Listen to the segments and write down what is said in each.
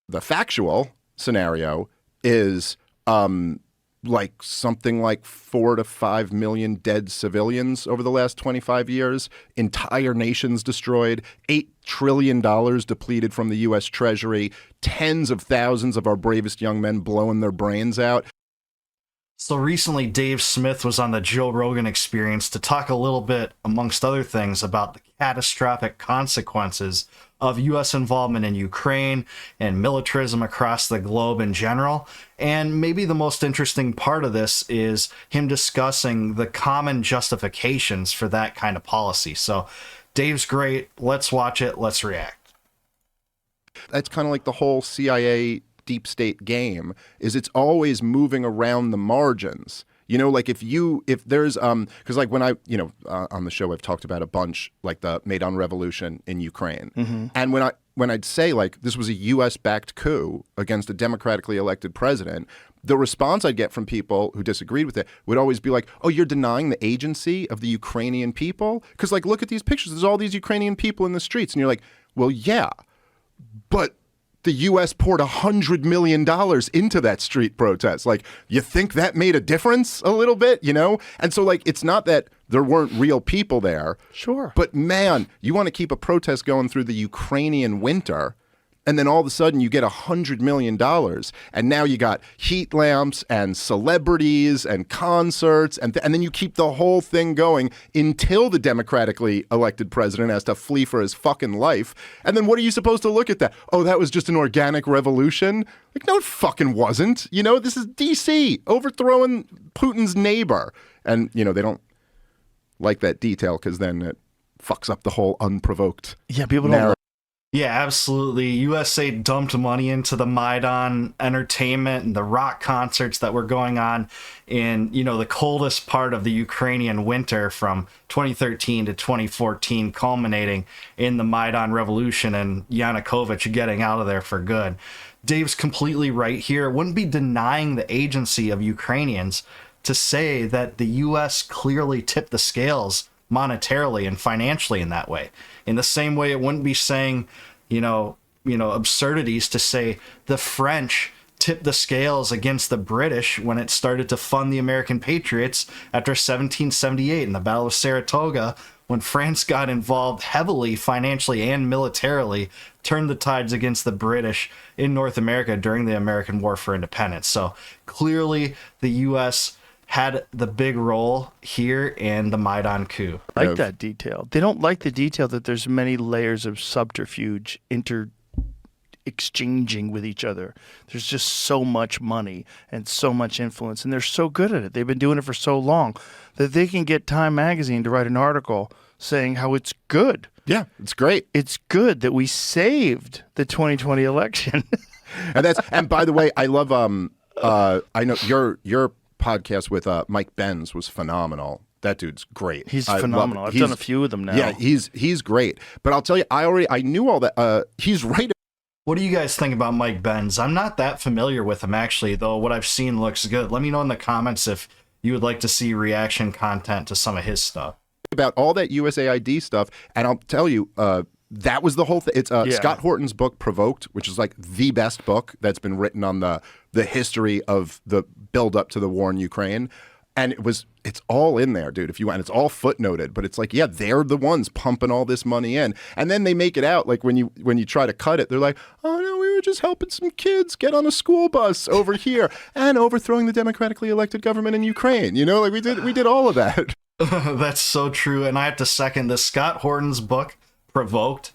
The factual scenario is like something like 4 to 5 million dead civilians over the last 25 years, entire nations destroyed, $8 trillion depleted from the U.S. Treasury, tens of thousands of our bravest young men blowing their brains out. So recently, Dave Smith was on the Joe Rogan Experience to talk a little bit, amongst other things, about the catastrophic consequences of U.S. involvement in Ukraine and militarism across the globe in general. And maybe the most interesting part of this is him discussing the common justifications for that kind of policy. So Dave's great. Let's watch it. Let's react. That's kind of like the whole CIA deep state game, is it's always moving around the margins. You know, like if there's because like when I on the show I've talked about a bunch, like the Maidan Revolution in Ukraine, and when I'd say like this was a U.S. backed coup against a democratically elected president, the response I'd get from people who disagreed with it would always be like, oh, you're denying the agency of the Ukrainian people? Because like, look at these pictures, there's all these Ukrainian people in the streets, and you're like, well, yeah, but the U.S. poured $100 million into that street protest. Like, you think that made a difference a little bit, you know? And so, like, it's not that there weren't real people there. Sure. But, man, you want to keep a protest going through the Ukrainian winter, and then all of a sudden you get $100 million, and now you got heat lamps and celebrities and concerts, and then you keep the whole thing going until the democratically elected president has to flee for his fucking life. And then what are you supposed to look at that? Oh, that was just an organic revolution? Like, no, it fucking wasn't. You know, this is D.C. overthrowing Putin's neighbor. And, you know, they don't like that detail because then it fucks up the whole unprovoked people narrative. don't. Yeah, absolutely. USA dumped money into the Maidan entertainment and the rock concerts that were going on in, you know, the coldest part of the Ukrainian winter from 2013 to 2014, culminating in the Maidan Revolution and Yanukovych getting out of there for good. Dave's completely right here. It wouldn't be denying the agency of Ukrainians to say that the U.S. clearly tipped the scales monetarily and financially in that way. In the same way, it wouldn't be saying, you know, absurdities to say the French tipped the scales against the British when it started to fund the American patriots after 1778 in the Battle of Saratoga, when France got involved heavily financially and militarily, turned the tides against the British in North America during the American War for Independence. So clearly the U.S. had the big role here in the Maidan coup. Like that detail. They don't like the detail that there's many layers of subterfuge exchanging with each other. There's just so much money and so much influence, and they're so good at it. They've been doing it for so long that they can get Time Magazine to write an article saying how it's good. Yeah, it's great. It's good that we saved the 2020 election. And by the way, I love I know your podcast with Mike Benz was phenomenal. That dude's great. He's phenomenal. I've done a few of them now. Yeah, he's great. But I'll tell you, I knew all that. He's right. What do you guys think about Mike Benz? I'm not that familiar with him, actually, though what I've seen looks good. Let me know in the comments if you would like to see reaction content to some of his stuff. About all that USAID stuff, and I'll tell you, that was the whole thing. It's Scott Horton's book, Provoked, which is like the best book that's been written on the history of the build-up to the war in Ukraine. And it's all in there, dude, if you want. It's all footnoted, but it's like, yeah, they're the ones pumping all this money in. And then they make it out like when you try to cut it, they're like, oh no, we were just helping some kids get on a school bus over here and overthrowing the democratically elected government in Ukraine. You know, like we did all of that. That's so true. And I have to second this. Scott Horton's book, Provoked,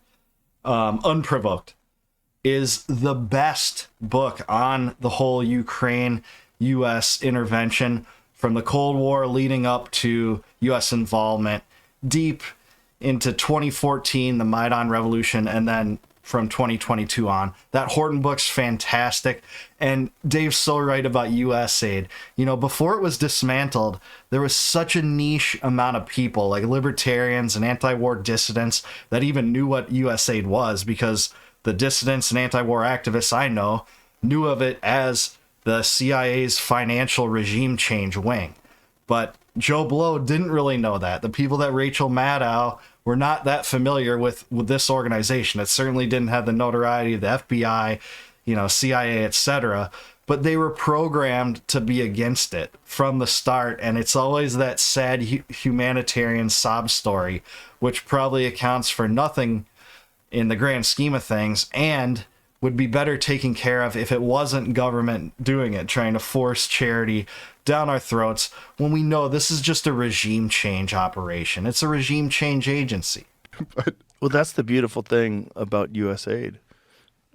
Unprovoked, is the best book on the whole Ukraine-U.S. intervention from the Cold War leading up to U.S. involvement deep into 2014, the Maidan Revolution, and then from 2022 on. That Horton book's fantastic. And Dave's so right about USAID. You know, before it was dismantled, there was such a niche amount of people, like libertarians and anti-war dissidents, that even knew what USAID was, because the dissidents and anti-war activists I know knew of it as the CIA's financial regime change wing. But Joe Blow didn't really know that. The people that Rachel Maddow were not that familiar with this organization. It certainly didn't have the notoriety of the FBI, CIA, etc. But they were programmed to be against it from the start, and it's always that sad humanitarian sob story, which probably accounts for nothing in the grand scheme of things, and would be better taken care of if it wasn't government doing it, trying to force charity down our throats, when we know this is just a regime change operation. It's a regime change agency. Well, that's the beautiful thing about USAID.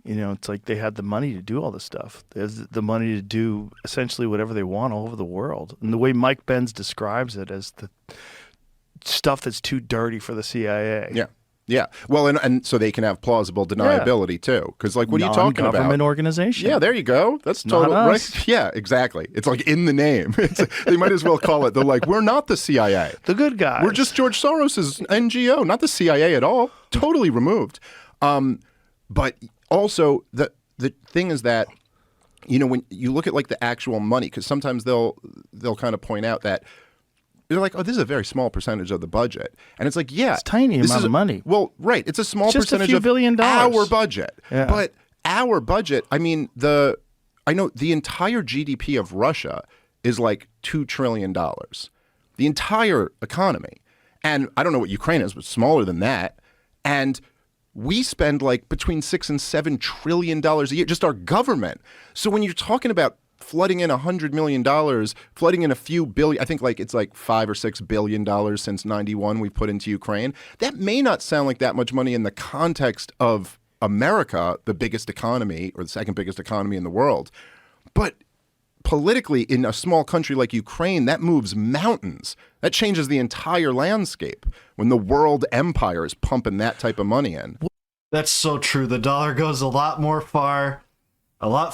It's like they had the money to do all this stuff. There's the money to do essentially whatever they want all over the world. And the way Mike Benz describes it as the stuff that's too dirty for the CIA. Yeah. Yeah. Well, and so they can have plausible deniability too. Because what are you talking about? Non-government organization. Yeah, there you go. That's totally right. Yeah, exactly. It's like in the name. They might as well call it. They're like, we're not the CIA. The good guys. We're just George Soros's NGO, not the CIA at all. Totally removed. But also the thing is that, when you look at the actual money, because sometimes they'll kind of point out that they're like, oh, this is a very small percentage of the budget. And it's like, yeah. It's tiny amount of money. Well, right. It's a small percentage of $1 billion. Our budget. Yeah. But our budget, I know the entire GDP of Russia is like $2 trillion. The entire economy. And I don't know what Ukraine is, but smaller than that. And we spend between $6 and $7 trillion a year, just our government. So when you're talking about flooding in $100 million, flooding in a few billion, I think it's $5 or $6 billion since 91 we've put into Ukraine. That may not sound like that much money in the context of America, the biggest economy or the second biggest economy in the world. But politically, in a small country like Ukraine, that moves mountains. That changes the entire landscape when the world empire is pumping that type of money in. That's so true. The dollar goes a lot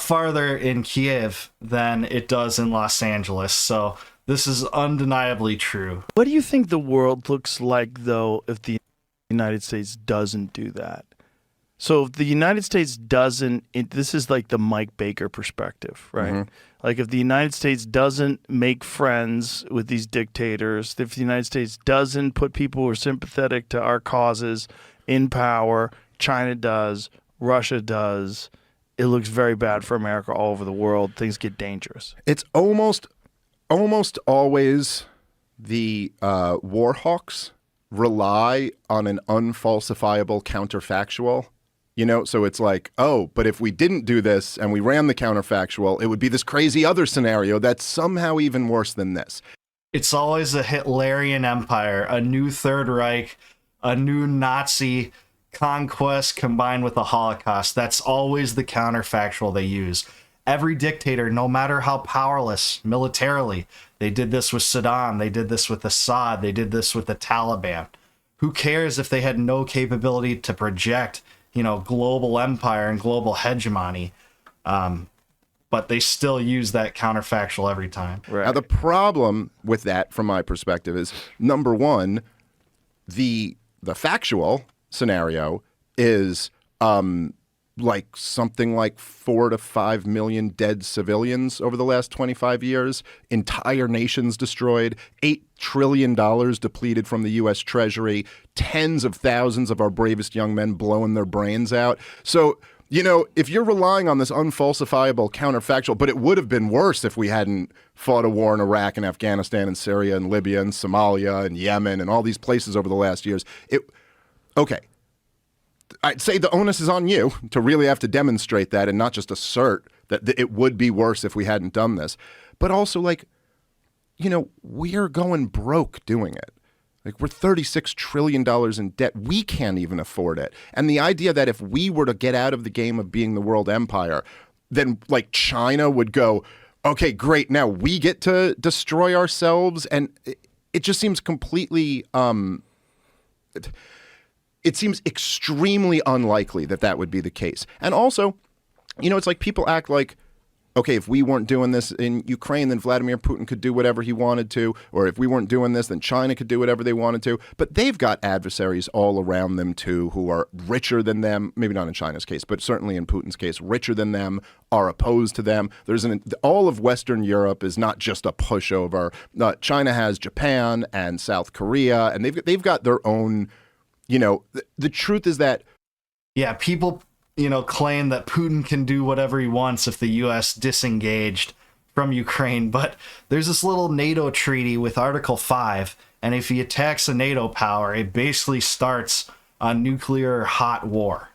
farther in Kiev than it does in Los Angeles. So this is undeniably true. What do you think the world looks like, though, if the United States doesn't do that? So if the United States doesn't, this is like the Mike Baker perspective, right? Mm-hmm. If the United States doesn't make friends with these dictators, if the United States doesn't put people who are sympathetic to our causes in power, China does, Russia does, it looks very bad for America all over the world. Things get dangerous. It's almost always the war hawks rely on an unfalsifiable counterfactual. So it's like, oh, but if we didn't do this and we ran the counterfactual, it would be this crazy other scenario that's somehow even worse than this. It's always a Hitlerian empire, a new Third Reich, a new Nazi conquest combined with the Holocaust. That's always the counterfactual they use. Every dictator, no matter how powerless militarily, they did this with Saddam, they did this with Assad, they did this with the Taliban. Who cares if they had no capability to project, global empire and global hegemony? But they still use that counterfactual every time. Right. Now, the problem with that, from my perspective, is number one, the factual scenario is something like 4 to 5 million dead civilians over the last 25 years, entire nations destroyed, $8 trillion depleted from the U.S. Treasury, tens of thousands of our bravest young men blowing their brains out. So, if you're relying on this unfalsifiable counterfactual, but it would have been worse if we hadn't fought a war in Iraq and Afghanistan and Syria and Libya and Somalia and Yemen and all these places over the last years. Okay. I'd say the onus is on you to really have to demonstrate that and not just assert that it would be worse if we hadn't done this. But also, we're going broke doing it. We're $36 trillion in debt. We can't even afford it. And the idea that if we were to get out of the game of being the world empire, then China would go, okay, great, now we get to destroy ourselves. And it just seems completely... It seems extremely unlikely that would be the case. And also, it's like people act like, okay, if we weren't doing this in Ukraine, then Vladimir Putin could do whatever he wanted to. Or if we weren't doing this, then China could do whatever they wanted to. But they've got adversaries all around them, too, who are richer than them. Maybe not in China's case, but certainly in Putin's case, richer than them, are opposed to them. All of Western Europe is not just a pushover. China has Japan and South Korea, and they've got their own... the truth is that... Yeah, people claim that Putin can do whatever he wants if the U.S. disengaged from Ukraine, but there's this little NATO treaty with Article 5, and if he attacks a NATO power, it basically starts a nuclear hot war.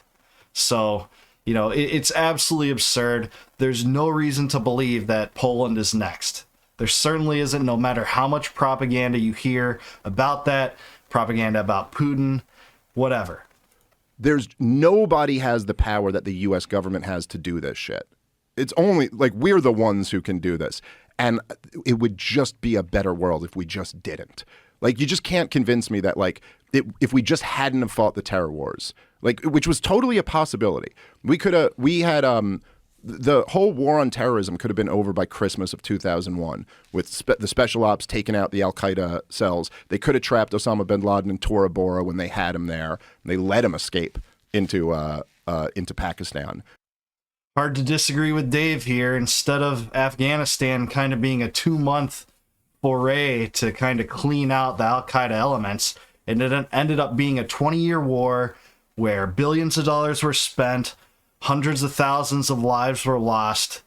So, it's absolutely absurd. There's no reason to believe that Poland is next. There certainly isn't, no matter how much propaganda you hear about that, propaganda about Putin, whatever. There's nobody has the power that the U.S. government has to do this shit. It's only like we're the ones who can do this. And it would just be a better world if we just didn't. Like, you just can't convince me that, like, if we just hadn't have fought the terror wars, like, which was totally a possibility. We had the whole war on terrorism could have been over by Christmas of 2001 with the special ops taking out the Al-Qaeda cells. They could have trapped Osama bin Laden in Tora Bora when they had him there. And they let him escape into Pakistan. Hard to disagree with Dave here. Instead of Afghanistan kind of being a 2-month foray to kind of clean out the Al-Qaeda elements, and it ended up being a 20-year war where billions of dollars were spent, hundreds of thousands of lives were lost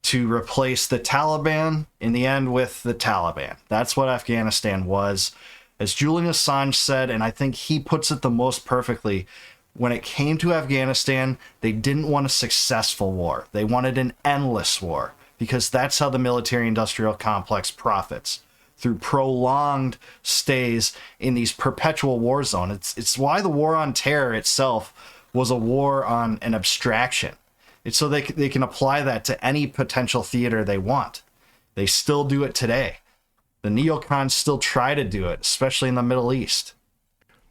to replace the Taliban, in the end with the Taliban. That's what Afghanistan was. As Julian Assange said, and I think he puts it the most perfectly, when it came to Afghanistan, they didn't want a successful war. They wanted an endless war, because that's how the military-industrial complex profits, through prolonged stays in these perpetual war zones. It's why the war on terror itself was a war on an abstraction. It's so they can apply that to any potential theater they want. They still do it today. The neocons still try to do it, especially in the Middle East.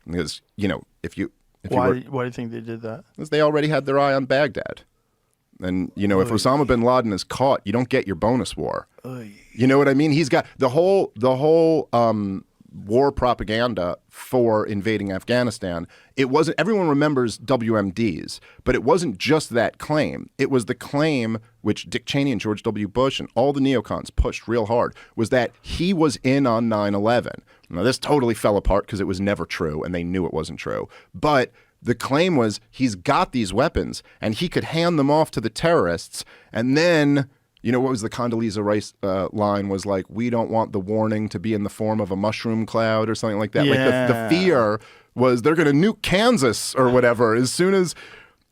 Because, why do you think they did that? Because they already had their eye on Baghdad. And, if Osama bin Laden is caught, you don't get your bonus war. You know what I mean? He's got the whole war propaganda for invading Afghanistan. It wasn't, everyone remembers WMDs, but it wasn't just that claim. It was the claim which Dick Cheney and George W. Bush and all the neocons pushed real hard, was that he was in on 9/11. Now, this totally fell apart because it was never true, and they knew it wasn't true. But the claim was he's got these weapons, and he could hand them off to the terrorists, and then, what was the Condoleezza Rice line was like, we don't want the warning to be in the form of a mushroom cloud or something like that. Yeah. Like the fear was they're going to nuke Kansas or whatever. As soon as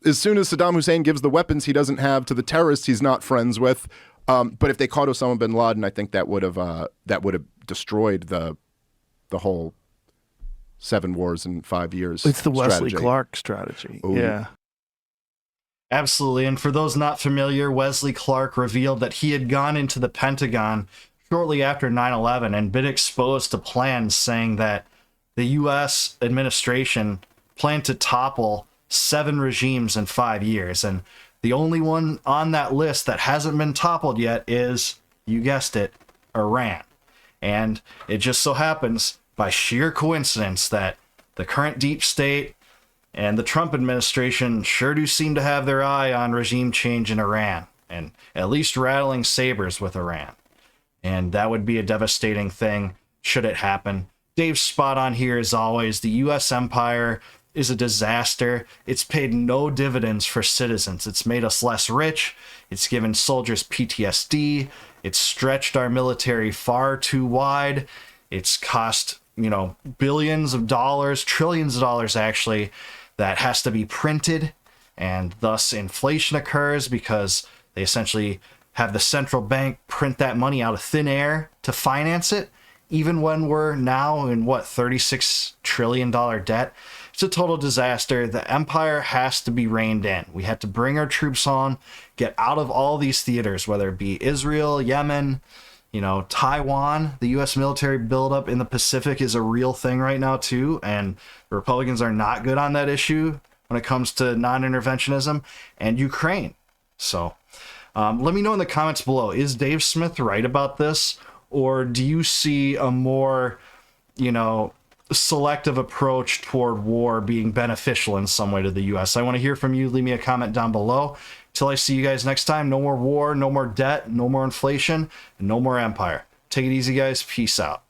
Saddam Hussein gives the weapons he doesn't have to the terrorists he's not friends with. But if they caught Osama bin Laden, I think that would have destroyed the whole 7 wars in 5 years. It's the Wesley strategy. Clark strategy. Ooh. Yeah. Absolutely. And for those not familiar, Wesley Clark revealed that he had gone into the Pentagon shortly after 9/11 and been exposed to plans saying that the U.S. administration planned to topple 7 regimes in 5 years. And the only one on that list that hasn't been toppled yet is, you guessed it, Iran. And it just so happens, by sheer coincidence, that the current deep state and the Trump administration sure do seem to have their eye on regime change in Iran, and at least rattling sabers with Iran. And that would be a devastating thing should it happen. Dave's spot on here as always. The U.S. empire is a disaster. It's paid no dividends for citizens. It's made us less rich. It's given soldiers PTSD. It's stretched our military far too wide. It's cost, billions of dollars, trillions of dollars actually, that has to be printed, and thus inflation occurs because they essentially have the central bank print that money out of thin air to finance it, even when we're now in $36 trillion debt. It's a total disaster. The empire has to be reined in. We have to bring our troops on, get out of all these theaters, whether it be Israel, Yemen, Taiwan. The U.S. military buildup in the Pacific is a real thing right now too, and Republicans are not good on that issue when it comes to non-interventionism, and Ukraine. So let me know in the comments below, is Dave Smith right about this, or do you see a more, selective approach toward war being beneficial in some way to the U.S.? I want to hear from you. Leave me a comment down below. Till I see you guys next time, no more war, no more debt, no more inflation, and no more empire. Take it easy, guys. Peace out.